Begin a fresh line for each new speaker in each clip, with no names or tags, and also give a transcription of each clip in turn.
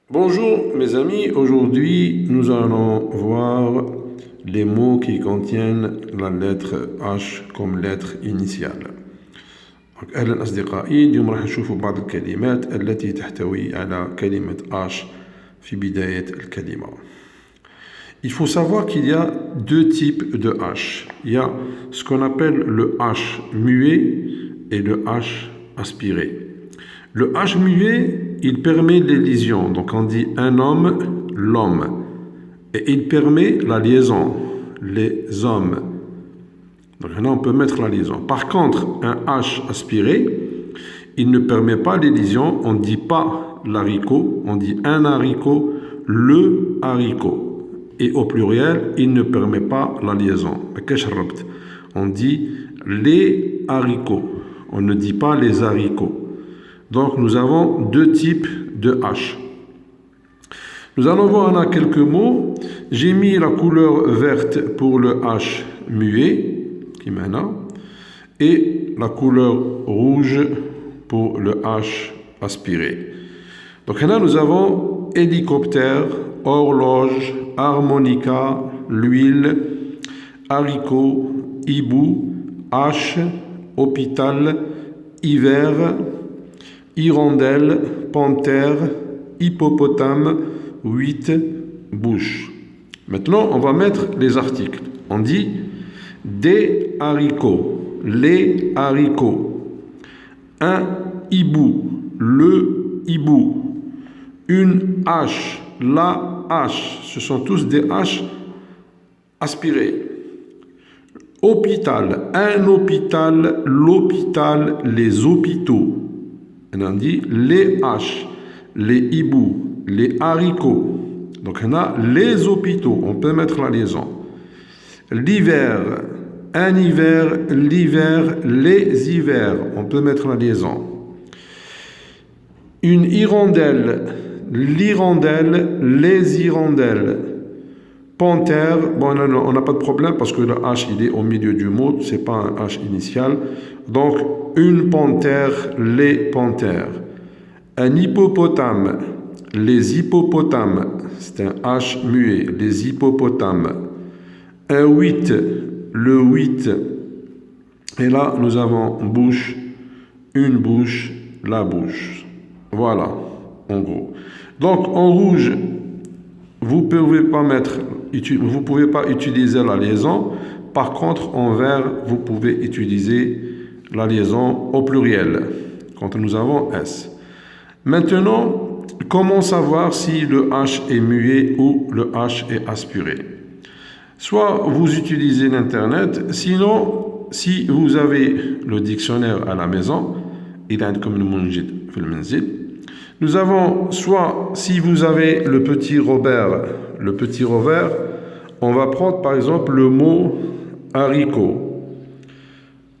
Bonjour mes amis, aujourd'hui nous allons voir les mots qui contiennent la lettre H comme lettre initiale. أهلا أصدقائي، اليوم راح نشوفوا بعض الكلمات التي تحتوي على كلمة H في بداية الكلمة. Il faut savoir qu'il y a deux types de H. Il y a ce qu'on appelle le H muet et le H aspiré. Le H muet, il permet l'élision. Donc on dit un homme, l'homme. Et il permet la liaison, les hommes. Donc là, on peut mettre la liaison. Par contre, un H aspiré, il ne permet pas l'élision. On ne dit pas l'haricot, on dit un haricot, le haricot. Et au pluriel, il ne permet pas la liaison. On dit les haricots. On ne dit pas les haricots. Donc nous avons deux types de H. Nous allons voir là quelques mots. J'ai mis la couleur verte pour le H muet, qui maintenant, et la couleur rouge pour le H aspiré. Donc là nous avons hélicoptère, horloge, harmonica, l'huile, haricot, hibou, H, hôpital, hiver, hirondelle, panthère, hippopotame, 8, bouche. Maintenant, on va mettre les articles. On dit des haricots, les haricots, un hibou, le hibou, une hache, la hache. Ce sont tous des haches aspirées. Hôpital, un hôpital, l'hôpital, les hôpitaux. On dit les haches, les hiboux, les haricots. Donc on a les hôpitaux, on peut mettre la liaison. L'hiver, un hiver, l'hiver, les hivers, on peut mettre la liaison. Une hirondelle, l'hirondelle, les hirondelles. Panthère, bon, on n'a pas de problème parce que le H il est au milieu du mot, c'est pas un H initial. Donc, une panthère, les panthères. Un hippopotame, les hippopotames, c'est un H muet, les hippopotames. Un 8, le 8. Et là, nous avons bouche, une bouche, la bouche. Voilà, en gros. Donc, en rouge, vous ne pouvez pas utiliser la liaison. Par contre, en vert, vous pouvez utiliser la liaison au pluriel, quand nous avons S. Maintenant, comment savoir si le H est muet ou le H est aspiré? Soit vous utilisez l'Internet, sinon, si vous avez le dictionnaire à la maison, nous avons soit, si vous avez le petit Robert, on va prendre par exemple le mot haricot.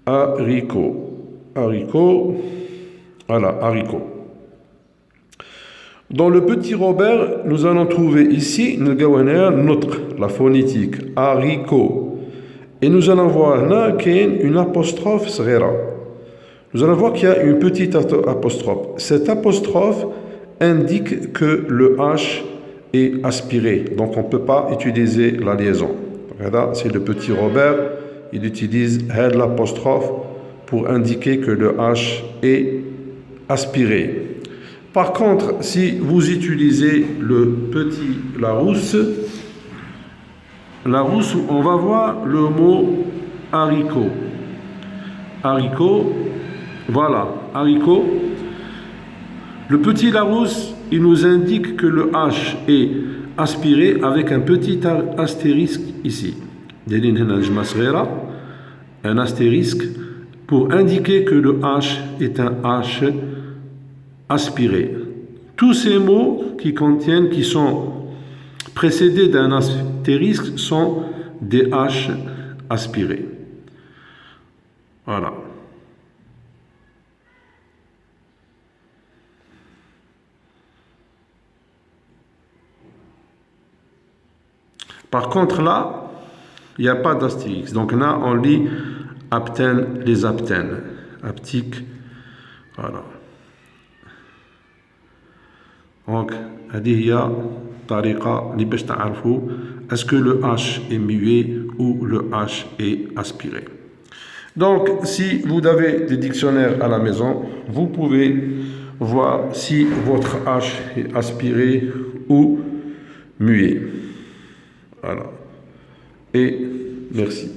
Haricot, voilà, haricot. Dans le petit Robert, nous allons trouver ici la phonétique, haricot. Et nous allons voir là qu'il y a une apostrophe sghira. Nous allons voir qu'il y a une petite apostrophe. Cette apostrophe indique que le H est aspiré. Donc on ne peut pas utiliser la liaison. Là, c'est le petit Robert. Il utilise l'apostrophe pour indiquer que le H est aspiré. Par contre, si vous utilisez le petit Larousse, on va voir le mot haricot. Haricot, voilà, haricot. Le petit Larousse, il nous indique que le H est aspiré avec un petit astérisque ici. Un astérisque pour indiquer que le H est un H aspiré. Tous ces mots qui sont précédés d'un astérisque sont des H aspirés. Voilà. Par contre là, il n'y a pas d'astérix. Donc là, on lit aptène, les aptènes. Aptique, voilà. Donc هذه هي الطريقة اللي باش تعرفوا est-ce que le H est muet ou le H est aspiré. Donc si vous avez des dictionnaires à la maison, vous pouvez voir si votre H est aspiré ou muet. Voilà. Et merci.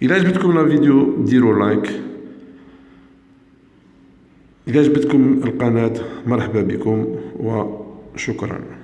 إذا عجبتكم الفيديو ديروا لايك. إذا عجبتكم القناة مرحبا بكم وشكرا.